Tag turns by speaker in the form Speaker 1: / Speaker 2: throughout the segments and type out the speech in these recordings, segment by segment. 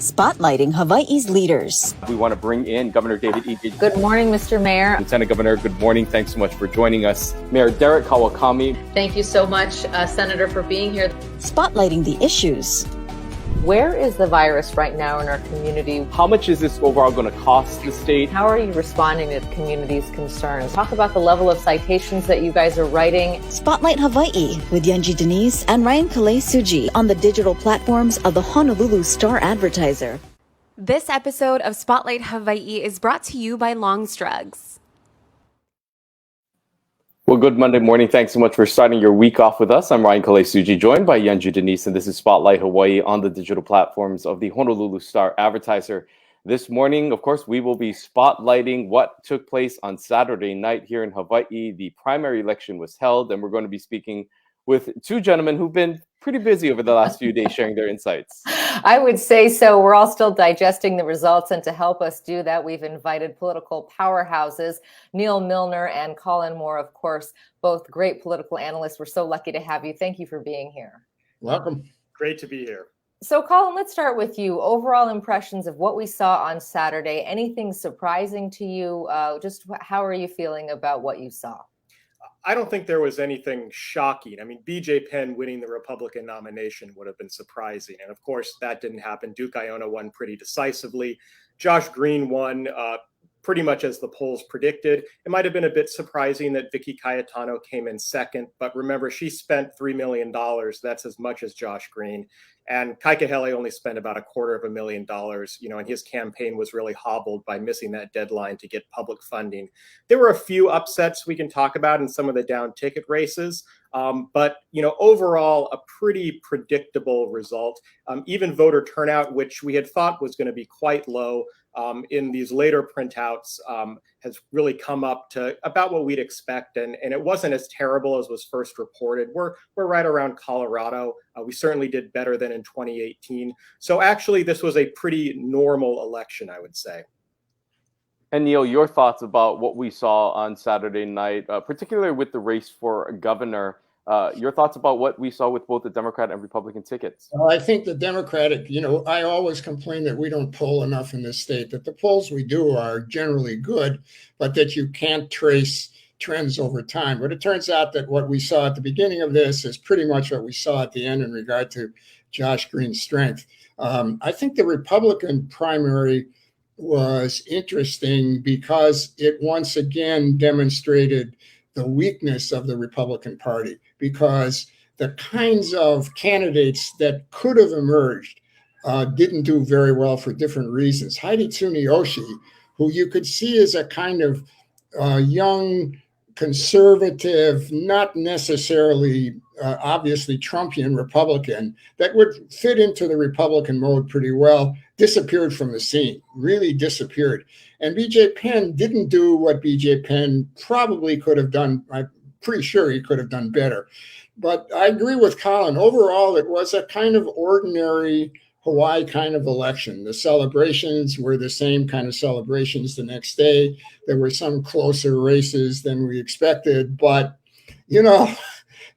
Speaker 1: Spotlighting Hawaii's leaders.
Speaker 2: We want to bring in Governor David E.
Speaker 3: Good morning, Mr. Mayor.
Speaker 2: Lieutenant Governor, good morning. Thanks so much for joining us. Mayor Derek Kawakami.
Speaker 3: Thank you so much, Senator, for being here.
Speaker 1: Spotlighting the issues.
Speaker 3: Where is the virus right now in our community?
Speaker 2: How much is this overall going to cost the state?
Speaker 3: How are you responding to the community's concerns? Talk about the level of citations that you guys are writing.
Speaker 1: Spotlight Hawaii with Yanji Denise and Ryan Kalei Suji on the digital platforms of the Honolulu Star-Advertiser.
Speaker 4: This episode of Spotlight Hawaii is brought to you by Longstrugs.
Speaker 2: Well, good Monday morning. Thanks so much for starting your week off with us. I'm Ryan Kalei Suji, joined by Yanji Denise, and this is Spotlight Hawaii on the digital platforms of the Honolulu Star-Advertiser. This morning, of course, we will be spotlighting what took place on Saturday night here in Hawaii. The primary election was held, and we're going to be speaking with two gentlemen who've been pretty busy over the last few days sharing their insights.
Speaker 3: I would say so. We're all still digesting the results, and to help us do that, we've invited political powerhouses, Neal, Milner, and Colin Moore, of course, both great political analysts. We're so lucky to have you. Thank you for being here.
Speaker 5: Welcome. Great to be here.
Speaker 3: So, Colin, let's start with you. Overall impressions of what we saw on Saturday. Anything surprising to you? Just how are you feeling about what you saw?
Speaker 5: I don't think there was anything shocking. I mean, BJ Penn winning the Republican nomination would have been surprising. And of course, that didn't happen. Duke Aiona won pretty decisively. Josh Green won pretty much as the polls predicted. It might have been a bit surprising that Vicky Cayetano came in second, but remember, she spent $3 million. That's as much as Josh Green. And Kaikahele only spent about $250,000, and his campaign was really hobbled by missing that deadline to get public funding. There were a few upsets we can talk about in some of the down ticket races. But overall, a pretty predictable result. Even voter turnout, which we had thought was going to be quite low in these later printouts, has really come up to about what we'd expect. And it wasn't as terrible as was first reported. We're right around Colorado. We certainly did better than in 2018. So actually, this was a pretty normal election, I would say.
Speaker 2: And Neal, your thoughts about what we saw on Saturday night, particularly with the race for governor, your thoughts about what we saw with both the Democrat and Republican tickets?
Speaker 6: Well, I think the Democratic, I always complain that we don't poll enough in this state, that the polls we do are generally good, but that you can't trace trends over time. But it turns out that what we saw at the beginning of this is pretty much what we saw at the end in regard to Josh Green's strength. I think the Republican primary was interesting because it once again demonstrated the weakness of the Republican Party, because the kinds of candidates that could have emerged didn't do very well for different reasons. Heidi Tsuneyoshi, who you could see as a kind of young, conservative, not necessarily obviously Trumpian Republican that would fit into the Republican mode pretty well, disappeared from the scene, really disappeared. And BJ Penn didn't do what BJ Penn probably could have done. I'm pretty sure he could have done better. But I agree with Colin. Overall, it was a kind of ordinary Hawaii kind of election. The celebrations were the same kind of celebrations the next day. There were some closer races than we expected. But,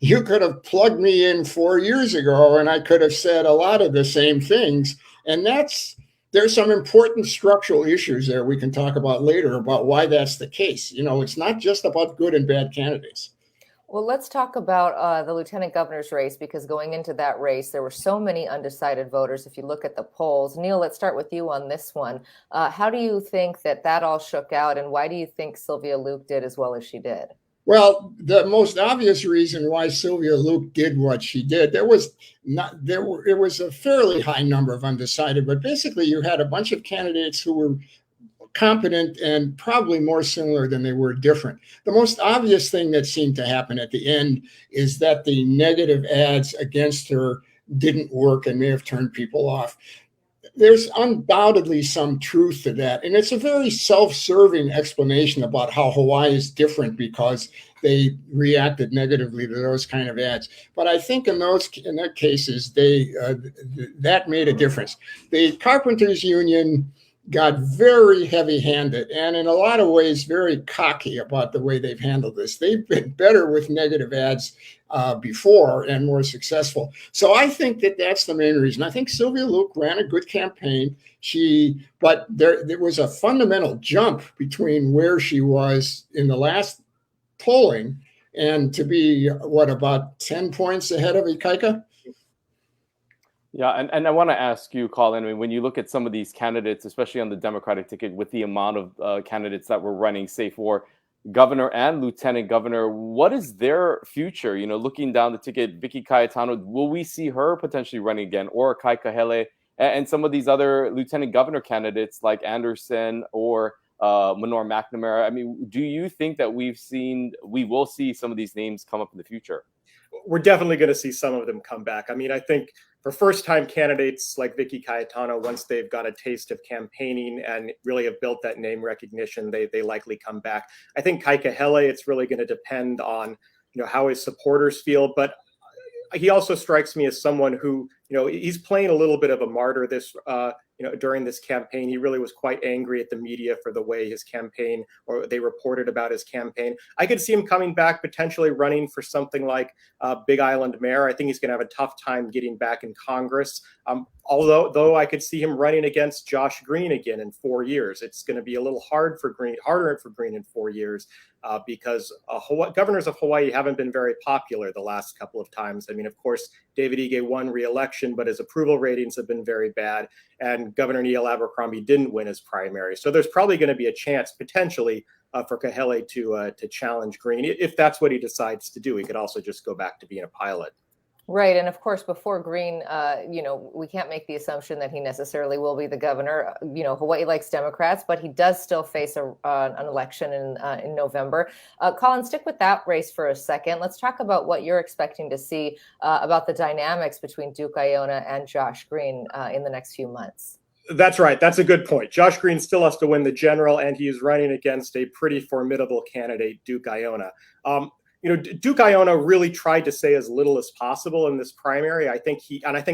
Speaker 6: you could have plugged me in 4 years ago and I could have said a lot of the same things. And there's some important structural issues there we can talk about later about why that's the case. It's not just about good and bad candidates.
Speaker 3: Well, let's talk about the lieutenant governor's race, because going into that race, there were so many undecided voters. If you look at the polls, Neal, let's start with you on this one. How do you think that all shook out, and why do you think Sylvia Luke did as well as she did?
Speaker 6: Well, the most obvious reason why Sylvia Luke did what she did, it was a fairly high number of undecided, but basically you had a bunch of candidates who were competent and probably more similar than they were different. The most obvious thing that seemed to happen at the end is that the negative ads against her didn't work and may have turned people off. There's undoubtedly some truth to that. And it's a very self-serving explanation about how Hawaii is different because they reacted negatively to those kind of ads. But I think in that cases, that made a difference. The Carpenters Union got very heavy-handed and in a lot of ways very cocky about the way they've handled this. They've been better with negative ads before and more successful. So I think that that's the main reason. I think Sylvia Luke ran a good campaign. But there was a fundamental jump between where she was in the last polling and to be, about 10 points ahead of Ikaika?
Speaker 2: Yeah, and I want to ask you, Colin, I mean, when you look at some of these candidates, especially on the Democratic ticket, with the amount of candidates that were running, say, for governor and lieutenant governor, what is their future? Looking down the ticket, Vicky Cayetano, will we see her potentially running again, or Kai Kahele, and some of these other lieutenant governor candidates like Anderson or Manohar McNamara? I mean, do you think that we will see some of these names come up in the future?
Speaker 5: We're definitely going to see some of them come back. I mean, I think for first-time candidates like Vicky Cayetano, once they've got a taste of campaigning and really have built that name recognition, they likely come back. I think Kai Kahele, it's really going to depend on how his supporters feel, but he also strikes me as someone who, he's playing a little bit of a martyr during this campaign. He really was quite angry at the media for the way his campaign, or they reported about his campaign. I could see him coming back, potentially running for something like Big Island mayor. I think he's going to have a tough time getting back in Congress. Although I could see him running against Josh Green again in 4 years. It's going to be a little harder for Green in 4 years because governors of Hawaii haven't been very popular the last couple of times. I mean, of course, David Ige won re-election, but his approval ratings have been very bad. And Governor Neal Abercrombie didn't win his primary. So there's probably going to be a chance potentially for Kahele to challenge Green. If that's what he decides to do, he could also just go back to being a pilot.
Speaker 3: Right. And of course, before Green, we can't make the assumption that he necessarily will be the governor. Hawaii likes Democrats, but he does still face an election in November. Colin, stick with that race for a second. Let's talk about what you're expecting to see about the dynamics between Duke Aiona and Josh Green in the next few months.
Speaker 5: That's right. That's a good point. Josh Green still has to win the general, and he is running against a pretty formidable candidate, Duke Aiona. Duke Aiona really tried to say as little as possible in this primary. I think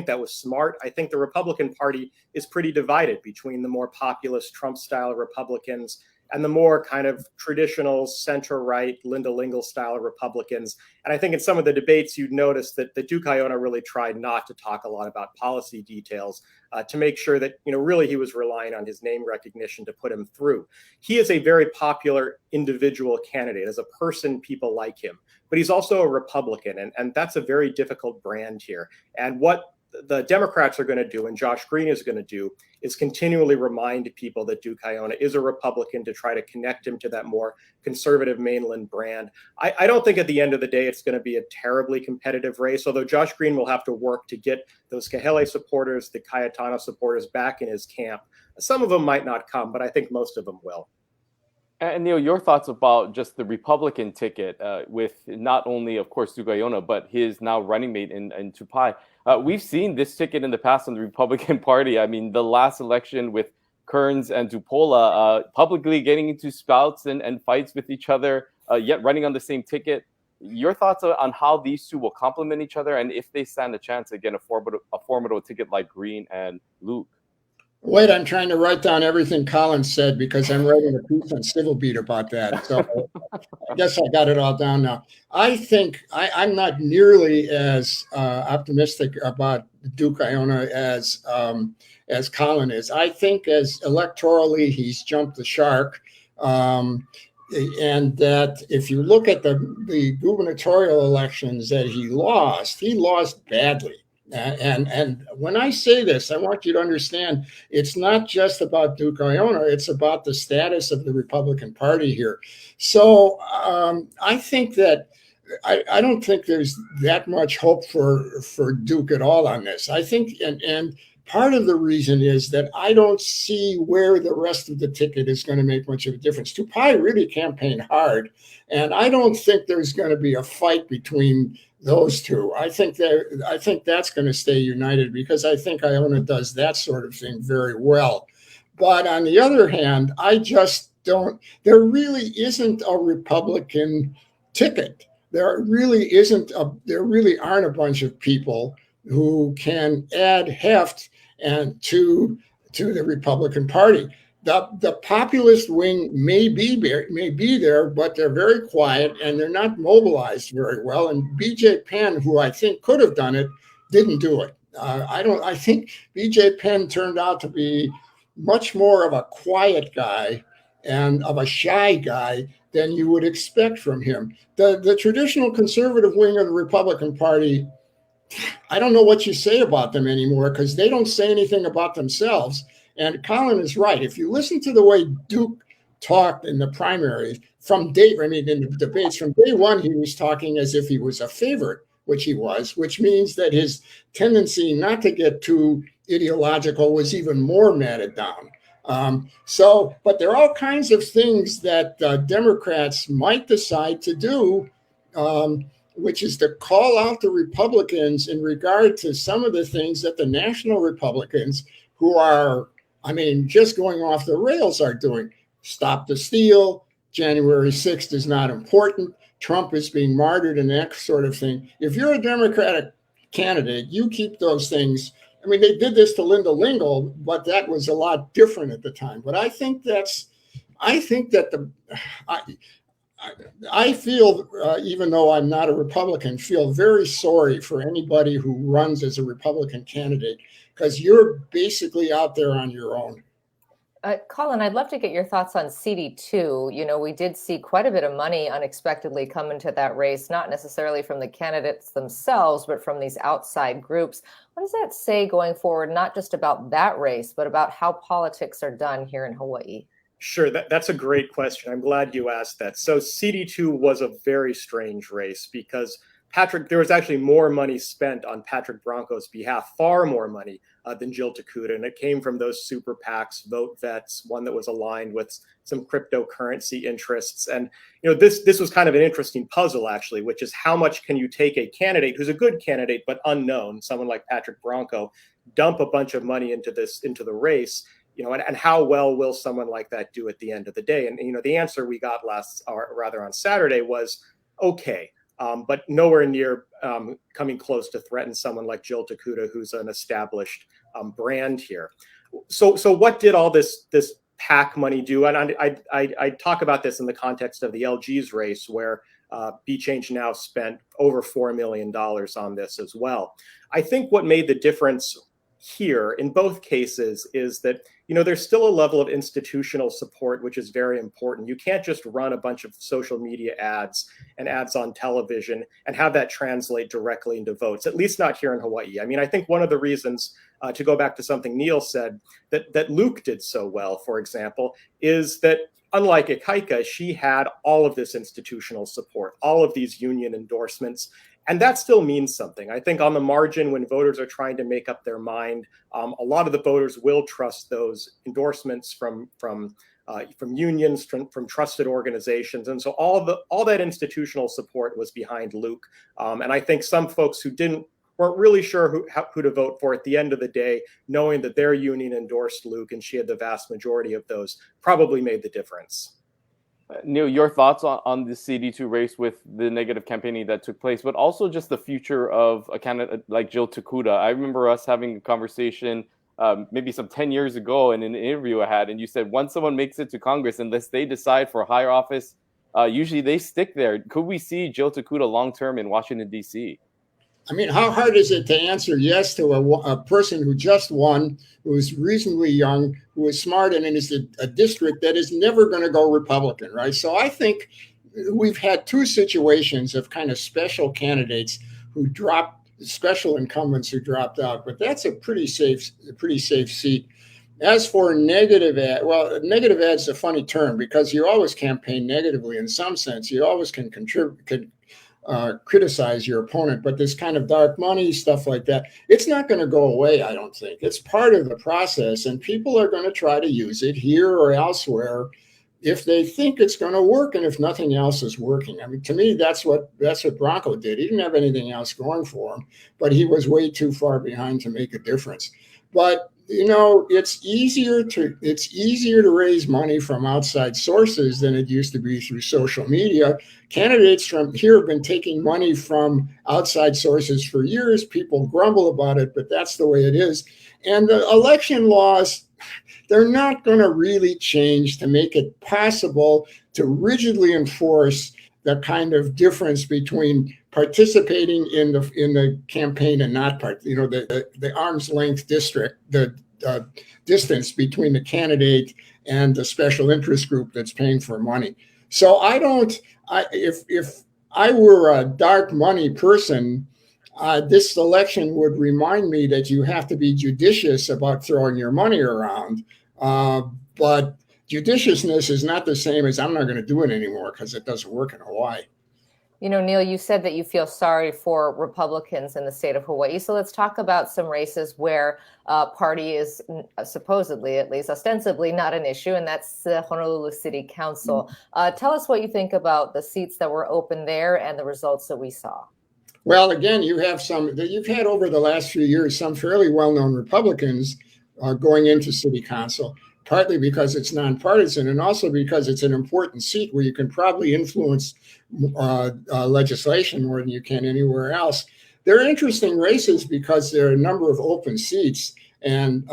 Speaker 5: that was smart. I think the Republican Party is pretty divided between the more populist Trump-style Republicans and the more kind of traditional center-right Linda Lingle-style Republicans. And I think in some of the debates, you'd notice that Duke Aiona really tried not to talk a lot about policy details to make sure that, really he was relying on his name recognition to put him through. He is a very popular individual candidate. As a person, people like him. But he's also a Republican, and that's a very difficult brand here. And what the Democrats are going to do, and Josh Green is going to do, is continually remind people that Duke Aiona is a Republican to try to connect him to that more conservative mainland brand. I don't think at the end of the day it's going to be a terribly competitive race, although Josh Green will have to work to get those Kahele supporters, the Cayetano supporters back in his camp. Some of them might not come, but I think most of them will.
Speaker 2: And Neal, your thoughts about just the Republican ticket with not only, of course, Duke Aiona, but his now running mate in Tupai. We've seen this ticket in the past on the Republican Party. I mean, the last election with Kearns and Tupola publicly getting into spouts and fights with each other, yet running on the same ticket. Your thoughts on how these two will complement each other, and if they stand a chance again, a formidable ticket like Green and Luke?
Speaker 6: Wait, I'm trying to write down everything Colin said because I'm writing a piece on Civil Beat about that. So I guess I got it all down now. I think I'm not nearly as optimistic about Duke Aiona as Colin is. I think as electorally he's jumped the shark. And that if you look at the gubernatorial elections that he lost badly. And when I say this, I want you to understand it's not just about Duke Aiona, it's about the status of the Republican Party here. So I think that I don't think there's that much hope for Duke at all on this. I think, and part of the reason is that I don't see where the rest of the ticket is going to make much of a difference. Tupai really campaigned hard, and I don't think there's going to be a fight between those two. I think that's going to stay united because I think Aiona does that sort of thing very well. But on the other hand, I just don't. There really isn't a Republican ticket. There really aren't a bunch of people who can add heft and to to the Republican Party. The populist wing may be there, but they're very quiet and they're not mobilized very well. And BJ Penn, who I think could have done it, didn't do it. I think BJ Penn turned out to be much more of a quiet guy and of a shy guy than you would expect from him. The traditional conservative wing of the Republican Party, I don't know what you say about them anymore because they don't say anything about themselves. And Colin is right. If you listen to the way Duke talked in the primaries in the debates from day one, he was talking as if he was a favorite, which he was, which means that his tendency not to get too ideological was even more matted down. But there are all kinds of things that Democrats might decide to do, which is to call out the Republicans in regard to some of the things that the national Republicans, who are, just going off the rails, are doing. Stop the steal. January 6th is not important. Trump is being martyred and that sort of thing. If you're a Democratic candidate, you keep those things. They did this to Linda Lingle, but that was a lot different at the time. But I feel, even though I'm not a Republican, feel very sorry for anybody who runs as a Republican candidate, because you're basically out there on your own.
Speaker 3: Colin, I'd love to get your thoughts on CD2. We did see quite a bit of money unexpectedly come into that race, not necessarily from the candidates themselves, but from these outside groups. What does that say going forward, not just about that race, but about how politics are done here in Hawaii?
Speaker 5: Sure, that's a great question. I'm glad you asked that. So CD2 was a very strange race because there was actually more money spent on Patrick Bronco's behalf, far more money than Jill Takuda. And it came from those super PACs, Vote Vets, one that was aligned with some cryptocurrency interests. And, this was kind of an interesting puzzle, actually, which is how much can you take a candidate who's a good candidate, but unknown, someone like Patrick Bronco, dump a bunch of money into the race, and how well will someone like that do at the end of the day? And, the answer we got on Saturday was okay. But nowhere near coming close to threaten someone like Jill Takuda, who's an established brand here. So what did all this PAC money do? And I talk about this in the context of the LG's race, where Be Change Now spent over $4 million on this as well. I think what made the difference here in both cases is that, there's still a level of institutional support, which is very important. You can't just run a bunch of social media ads and ads on television and have that translate directly into votes, at least not here in Hawaii. I think one of the reasons, to go back to something Neal said, that Luke did so well, for example, is that unlike Ikaika, she had all of this institutional support, all of these union endorsements. And that still means something. I think on the margin, when voters are trying to make up their mind, a lot of the voters will trust those endorsements from unions, from trusted organizations. And so all that institutional support was behind Luke. And I think some folks who weren't really sure who to vote for at the end of the day, knowing that their union endorsed Luke and she had the vast majority of those, probably made the difference.
Speaker 2: Neal, your thoughts on the CD2 race with the negative campaigning that took place, but also just the future of a candidate like Jill Takuda. I remember us having a conversation maybe some 10 years ago in an interview I had, and you said once someone makes it to Congress, unless they decide for a higher office, usually they stick there. Could we see Jill Takuda long-term in Washington, D.C.?
Speaker 6: How hard is it to answer yes to a person who just won, who is reasonably young, who is smart, and is a district that is never going to go Republican, right? So I think we've had two situations of kind of special candidates who dropped, special incumbents who dropped out, but that's a pretty safe seat. As for negative ad, negative ad is a funny term because you always campaign negatively in some sense. You always can criticize your opponent, but this kind of dark money stuff like that, it's not going to go away. I don't think it's part of the process, and people are going to try to use it here or elsewhere if they think it's going to work, and if nothing else is working. To me, that's what Bronco did. He didn't have anything else going for him, but he was way too far behind to make a difference. But it's easier to raise money from outside sources than it used to be through social media. Candidates from here have been taking money from outside sources for years. People grumble about it, but that's the way it is. And the election laws they're not going to really change to make it possible to rigidly enforce the kind of difference between participating in the campaign and not part. The arm's length the distance between the candidate and the special interest group that's paying for money. So if I were a dark money person, this election would remind me that you have to be judicious about throwing your money around. But judiciousness is not the same as I'm not going to do it anymore because it doesn't work in Hawaii.
Speaker 3: Neal, you said that you feel sorry for Republicans in the state of Hawaii. So let's talk about some races where party is supposedly, at least ostensibly, not an issue, and that's the Honolulu City Council. Tell us what you think about the seats that were open there and the results that we saw.
Speaker 6: Well, again, you've had over the last few years some fairly well-known Republicans going into City Council, partly because it's nonpartisan and also because it's an important seat where you can probably influence legislation more than you can anywhere else. They're interesting races because there are a number of open seats, and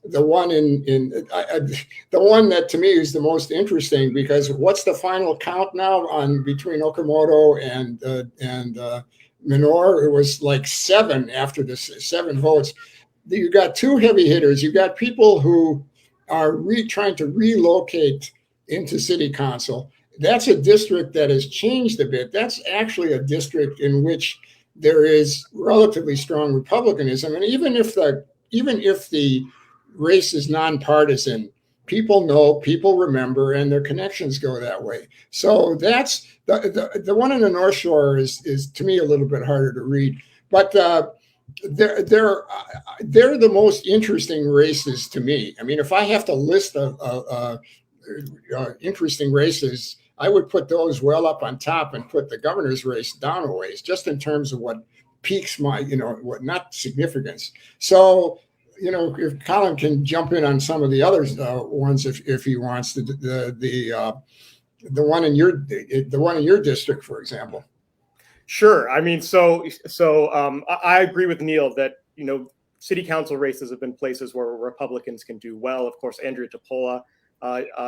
Speaker 6: the one the one that to me is the most interesting, because what's the final count now on between Okamoto and Minor? It was like 7 after the 7 votes. You got 2 heavy hitters. You got people who are trying to relocate into City Council. That's a district that has changed a bit. That's actually a district in which there is relatively strong Republicanism, and even if the race is nonpartisan, people know, people remember, and their connections go that way. So that's the one in the North Shore is to me a little bit harder to read, but they're the most interesting races to me. I mean, if I have to list interesting races, I would put those well up on top and put the governor's race down a ways, just in terms of what piques my, what not significance. So, if Colin can jump in on some of the other ones, if he wants to, the one in your district, for example.
Speaker 5: Sure. I mean, so I agree with Neal that, city council races have been places where Republicans can do well. Of course, Andrea Topola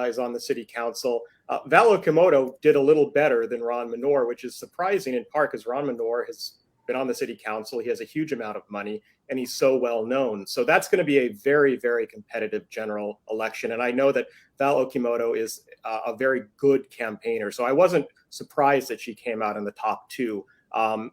Speaker 5: is on the city council. Val Okamoto did a little better than Ron Minor, which is surprising in part because Ron Minor has been on the city council. He has a huge amount of money and he's so well known. So that's going to be a very, very competitive general election. And I know that Val Okamoto is a very good campaigner. So I wasn't surprised that she came out in the top 2.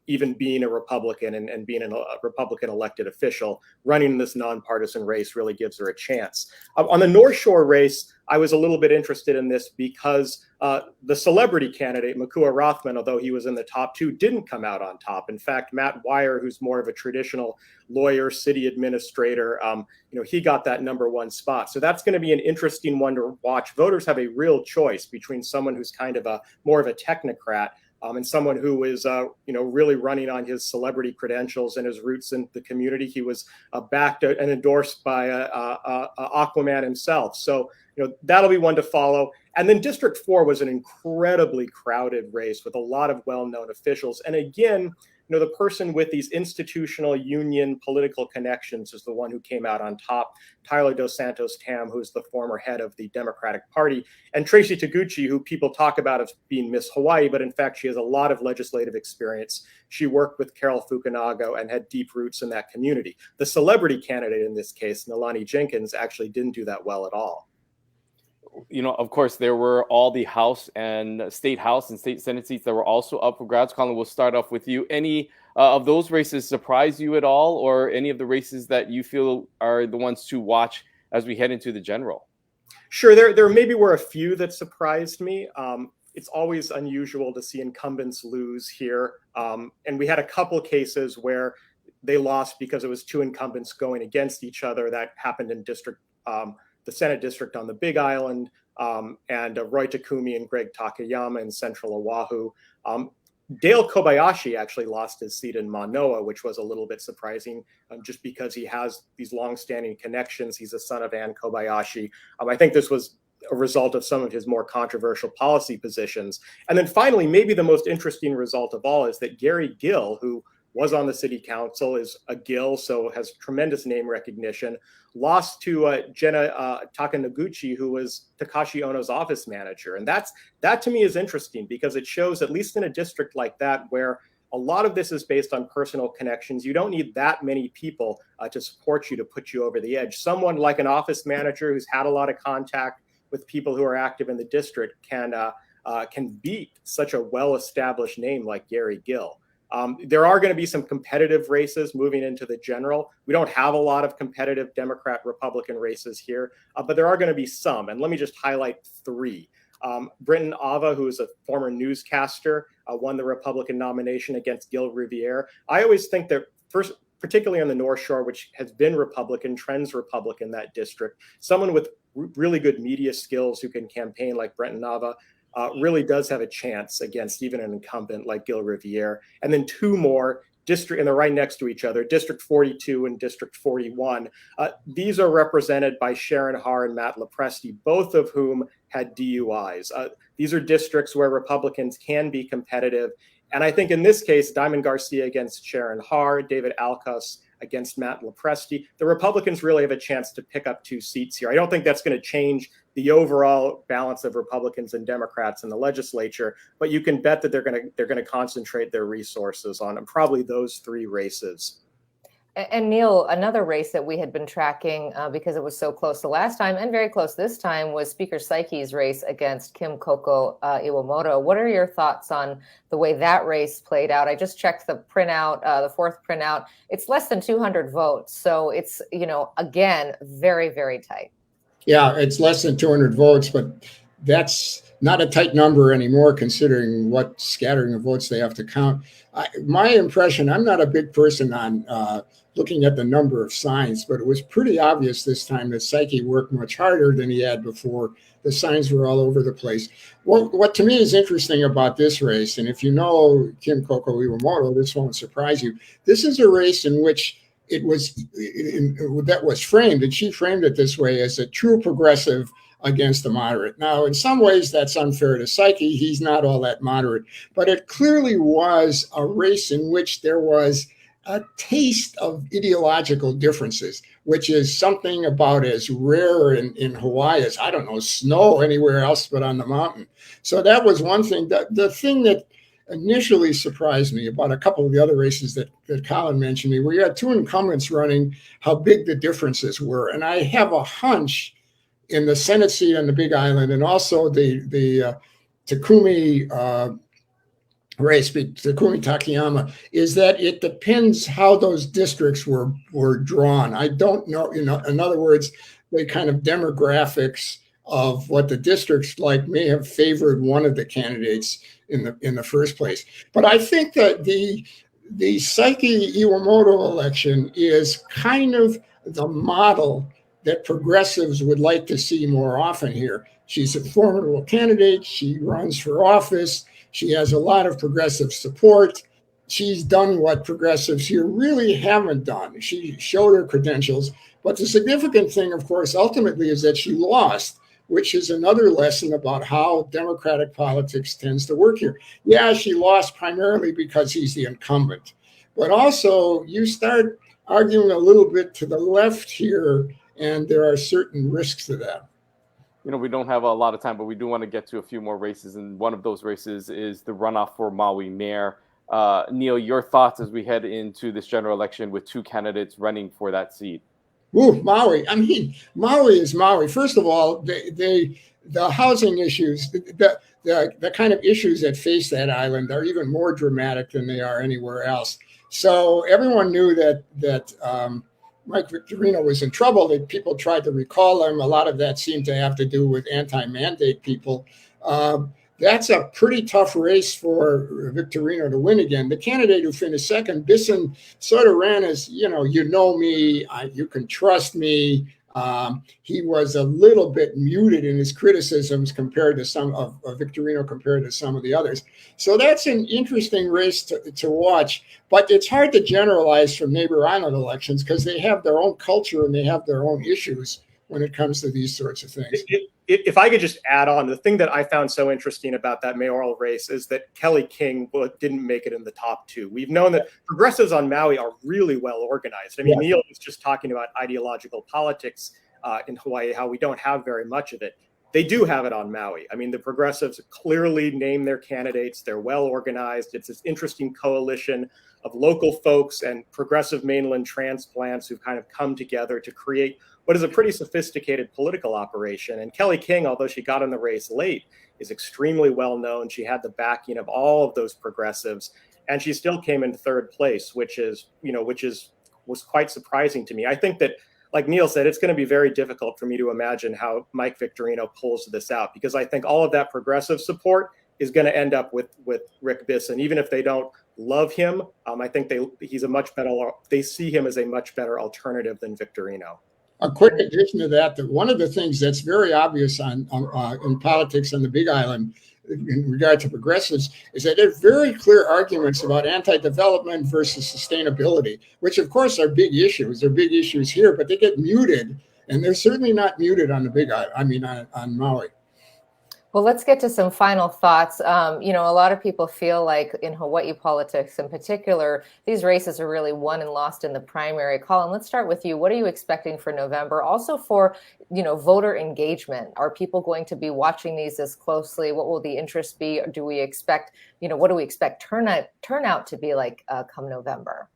Speaker 5: Even being a Republican and being a Republican elected official, running this nonpartisan race really gives her a chance. On the North Shore race, I was a little bit interested in this because the celebrity candidate, Makua Rothman, although he was in the top 2, didn't come out on top. In fact, Matt Wire, who's more of a traditional lawyer, city administrator, he got that number 1 spot. So that's going to be an interesting one to watch. Voters have a real choice between someone who's kind of more of a technocrat and someone who is, really running on his celebrity credentials and his roots in the community. He was backed and endorsed by Aquaman himself. So, that'll be one to follow. And then District 4 was an incredibly crowded race with a lot of well-known officials. And again, the person with these institutional union political connections is the one who came out on top. Tyler Dos Santos Tam, who's the former head of the Democratic Party, and Tracy Taguchi, who people talk about as being Miss Hawaii, but in fact, she has a lot of legislative experience. She worked with Carol Fukunaga and had deep roots in that community. The celebrity candidate in this case, Nalani Jenkins, actually didn't do that well at all.
Speaker 2: Of course, there were all the House and State House and State Senate seats that were also up for grabs. Colin, we'll start off with you. Any of those races surprise you at all, or any of the races that you feel are the ones to watch as we head into the general?
Speaker 5: Sure. There maybe were a few that surprised me. It's always unusual to see incumbents lose here. And we had a couple cases where they lost because it was 2 incumbents going against each other. That happened in the Senate district on the Big Island, and Roy Takumi and Greg Takayama in Central Oahu. Dale Kobayashi actually lost his seat in Manoa, which was a little bit surprising, just because he has these longstanding connections. He's a son of Ann Kobayashi. I think this was a result of some of his more controversial policy positions. And then finally, maybe the most interesting result of all is that Gary Gill, who was on the city council, is a Gill, so has tremendous name recognition. Lost to Jenna Takanoguchi, who was Takashi Ono's office manager. And that to me is interesting because it shows, at least in a district like that, where a lot of this is based on personal connections. You don't need that many people to support you, to put you over the edge. Someone like an office manager who's had a lot of contact with people who are active in the district can beat such a well-established name like Gary Gill. There are going to be some competitive races moving into the general. We don't have a lot of competitive Democrat-Republican races here, but there are going to be some. And let me just highlight three. Britton Ava, who is a former newscaster, won the Republican nomination against Gil Riviere. I always think that, first, particularly on the North Shore, which has been Republican, trends Republican, that district, someone with really good media skills who can campaign like Britton Ava really does have a chance against even an incumbent like Gil Riviere. And then two more district, and they're right next to each other, District 42 and District 41. These are represented by Sharon Har and Matt Lopresti, both of whom had DUIs. These are districts where Republicans can be competitive. And I think in this case, Diamond Garcia against Sharon Har, David Alcus against Matt Lopresti, the Republicans really have a chance to pick up 2 seats here. I don't think that's going to change the overall balance of Republicans and Democrats in the legislature, but you can bet that they're going to concentrate their resources on probably those 3 races.
Speaker 3: And Neal, another race that we had been tracking because it was so close the last time and very close this time was Speaker Psyche's race against Kim Koko Iwamoto. What are your thoughts on the way that race played out? I just checked the printout, the 4th printout. It's less than 200 votes. So it's, again, very, very tight.
Speaker 6: Yeah, it's less than 200 votes, but that's not a tight number anymore, considering what scattering of votes they have to count. My impression, I'm not a big person on looking at the number of signs, but it was pretty obvious this time that Psyche worked much harder than he had before. The signs were all over the place. Well, what to me is interesting about this race, and if you know Kim Koko Iwamoto, this won't surprise you. This is a race in which it was that was framed, and she framed it this way, as a true progressive against the moderate. Now, in some ways, that's unfair to Psyche. He's not all that moderate, but it clearly was a race in which there was a taste of ideological differences, which is something about as rare in Hawaii as, I don't know, snow anywhere else but on the mountain. So that was one thing. The thing that initially surprised me about a couple of the other races that Colin mentioned me, where you had 2 incumbents running, how big the differences were. And I have a hunch in the Senate seat on the Big Island, and also the Takumi race, Takumi Takayama, is that it depends how those districts were drawn. I don't know, in other words, the kind of demographics of what the districts like may have favored one of the candidates in the first place. But I think that the Psyche Iwamoto election is kind of the model that progressives would like to see more often here. She's a formidable candidate. She runs for office. She has a lot of progressive support. She's done what progressives here really haven't done. She showed her credentials. But the significant thing, of course, ultimately is that she lost, which is another lesson about how Democratic politics tends to work here. Yeah, she lost primarily because he's the incumbent. But also, you start arguing a little bit to the left here, and there are certain risks to that.
Speaker 2: We don't have a lot of time, but we do want to get to a few more races. And one of those races is the runoff for Maui mayor. Neal, your thoughts as we head into this general election with 2 candidates running for that seat?
Speaker 6: Ooh, Maui. I mean, Maui is Maui. First of all, the housing issues, the kind of issues that face that island are even more dramatic than they are anywhere else. So everyone knew that Mike Victorino was in trouble. That people tried to recall him. A lot of that seemed to have to do with anti-mandate people. That's a pretty tough race for Victorino to win again. The candidate who finished second, Bisson, sort of ran as, you know me, you can trust me. He was a little bit muted in his criticisms compared to some of Victorino compared to some of the others. So that's an interesting race to watch. But it's hard to generalize from neighbor island elections because they have their own culture and they have their own issues when it comes to these sorts of things.
Speaker 5: if I could just add on, the thing that I found so interesting about that mayoral race is that Kelly King didn't make it in the top two. We've known that progressives on Maui are really well organized. I mean, Neal was just talking about ideological politics in Hawaii, how we don't have very much of it. They do have it on Maui. I mean, the progressives clearly name their candidates. They're well organized. It's this interesting coalition of local folks and progressive mainland transplants who've kind of come together to create what is a pretty sophisticated political operation. And Kelly King, although she got in the race late, is extremely well known. She had the backing of all of those progressives, and she still came in third place, which was quite surprising to me. I think that, like Neal said, it's going to be very difficult for me to imagine how Mike Victorino pulls this out, because I think all of that progressive support is going to end up with Rick Bisson. Even if they don't love him, I think they see him as a much better alternative than Victorino.
Speaker 6: A quick addition to that one of the things that's very obvious in politics on the Big Island in regard to progressives is that there are very clear arguments about anti-development versus sustainability, which of course are big issues. They're big issues here, but they get muted, and they're certainly not muted on the Big Island. On Maui.
Speaker 3: Well, let's get to some final thoughts. A lot of people feel like in Hawaii politics in particular, these races are really won and lost in the primary. Colin, let's start with you. What are you expecting for November? Also for, voter engagement. Are people going to be watching these as closely? What will the interest be? Do we expect, what do we expect turnout to be like come November?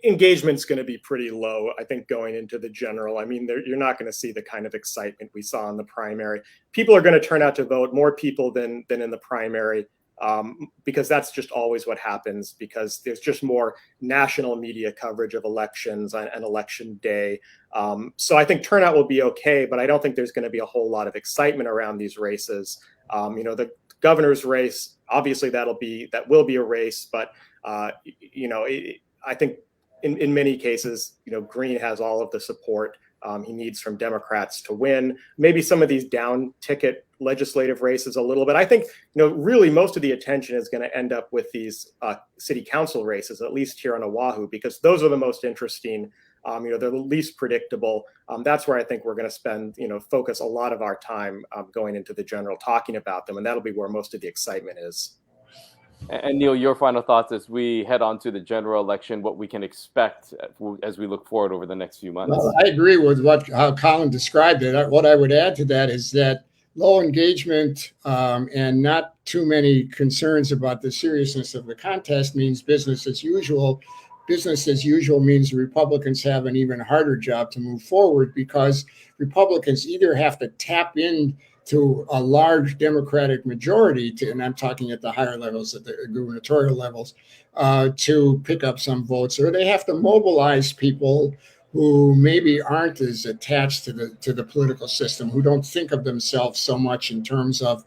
Speaker 5: Engagement's going to be pretty low, I think, going into the general. I mean, you're not going to see the kind of excitement we saw in the primary. People are going to turn out to vote, more people than in the primary, because that's just always what happens, because there's just more national media coverage of elections on election day. So I think turnout will be okay, but I don't think there's going to be a whole lot of excitement around these races. The governor's race, obviously that will be a race, but I think in many cases, Green has all of the support he needs from Democrats to win. Maybe some of these down ticket legislative races a little bit. I think, really most of the attention is going to end up with these city council races, at least here on Oahu, because those are the most interesting. They're the least predictable. That's where I think we're going to spend, focus a lot of our time going into the general, talking about them. And that'll be where most of the excitement is.
Speaker 2: And Neal, your final thoughts as we head on to the general election, what we can expect as we look forward over the next few months.
Speaker 6: Well, I agree with how Colin described it. What I would add to that is that low engagement and not too many concerns about the seriousness of the contest means business as usual. Business as usual means Republicans have an even harder job to move forward, because Republicans either have to tap in to a large Democratic majority, and I'm talking at the higher levels, at the gubernatorial levels, to pick up some votes, or they have to mobilize people who maybe aren't as attached to the political system, who don't think of themselves so much in terms of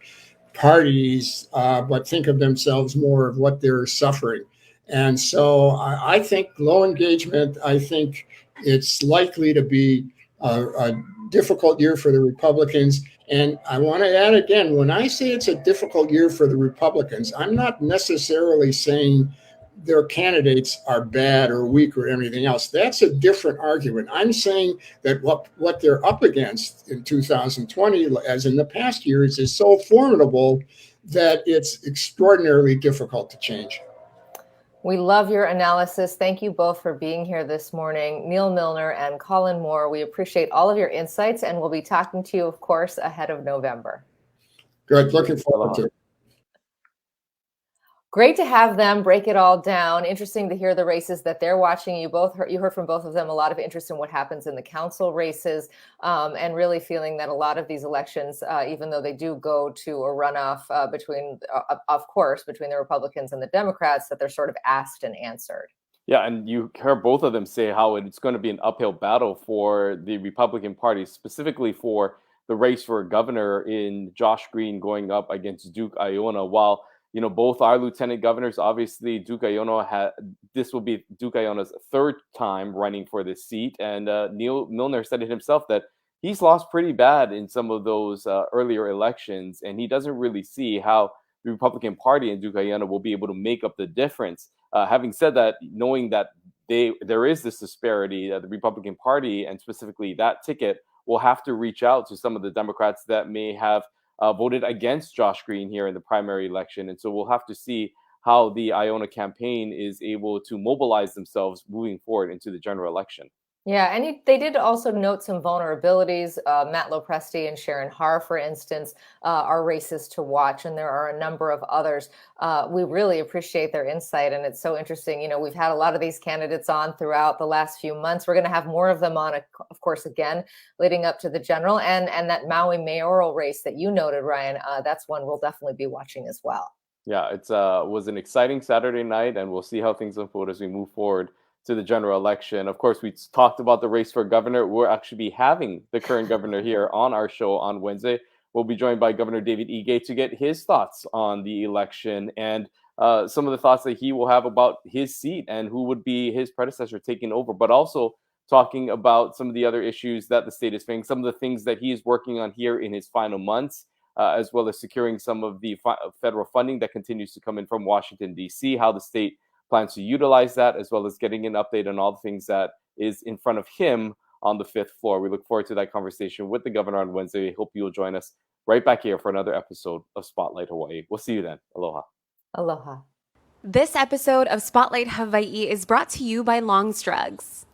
Speaker 6: parties, but think of themselves more of what they're suffering. And so I think low engagement, I think it's likely to be a difficult year for the Republicans. And I want to add again, when I say it's a difficult year for the Republicans, I'm not necessarily saying their candidates are bad or weak or anything else. That's a different argument. I'm saying that what they're up against in 2020, as in the past years, is so formidable that it's extraordinarily difficult to change.
Speaker 3: We love your analysis. Thank you both for being here this morning. Neal Milner and Colin Moore, we appreciate all of your insights, and we'll be talking to you, of course, ahead of November.
Speaker 6: Good. Looking forward to it.
Speaker 3: Great to have them break it all down. Interesting to hear the races that they're watching. You heard from both of them a lot of interest in what happens in the council races, and really feeling that a lot of these elections, even though they do go to a runoff between the Republicans and the Democrats, that they're sort of asked and answered.
Speaker 2: Yeah, and you heard both of them say how it's going to be an uphill battle for the Republican Party, specifically for the race for governor in Josh Green going up against Duke Aiona, while both our lieutenant governors. Obviously, this will be Duke Aiona's third time running for this seat. And Neal Milner said it himself that he's lost pretty bad in some of those earlier elections. And he doesn't really see how the Republican Party and Duke Aiona will be able to make up the difference. Having said that, knowing that there is this disparity, that the Republican Party and specifically that ticket will have to reach out to some of the Democrats that may have voted against Josh Green here in the primary election. And so we'll have to see how the Iona campaign is able to mobilize themselves moving forward into the general election.
Speaker 3: Yeah, and they did also note some vulnerabilities. Matt Lopresti and Sharon Har, for instance, are races to watch, and there are a number of others. We really appreciate their insight, and it's so interesting. We've had a lot of these candidates on throughout the last few months. We're going to have more of them on, of course, again, leading up to the general, and that Maui mayoral race that you noted, Ryan, that's one we'll definitely be watching as well.
Speaker 2: Yeah, it was an exciting Saturday night, and we'll see how things unfold as we move forward to the general election. Of course, we talked about the race for governor. We'll actually be having the current governor here on our show on Wednesday. We'll be joined by Governor David Ige to get his thoughts on the election and some of the thoughts that he will have about his seat and who would be his predecessor taking over, but also talking about some of the other issues that the state is facing, some of the things that he is working on here in his final months, as well as securing some of the federal funding that continues to come in from Washington, D.C., how the state plans to utilize that, as well as getting an update on all the things that is in front of him on the 5th floor. We look forward to that conversation with the governor on Wednesday. Hope you'll join us right back here for another episode of Spotlight Hawaii. We'll see you then. Aloha.
Speaker 3: Aloha.
Speaker 4: This episode of Spotlight Hawaii is brought to you by Longstrugs.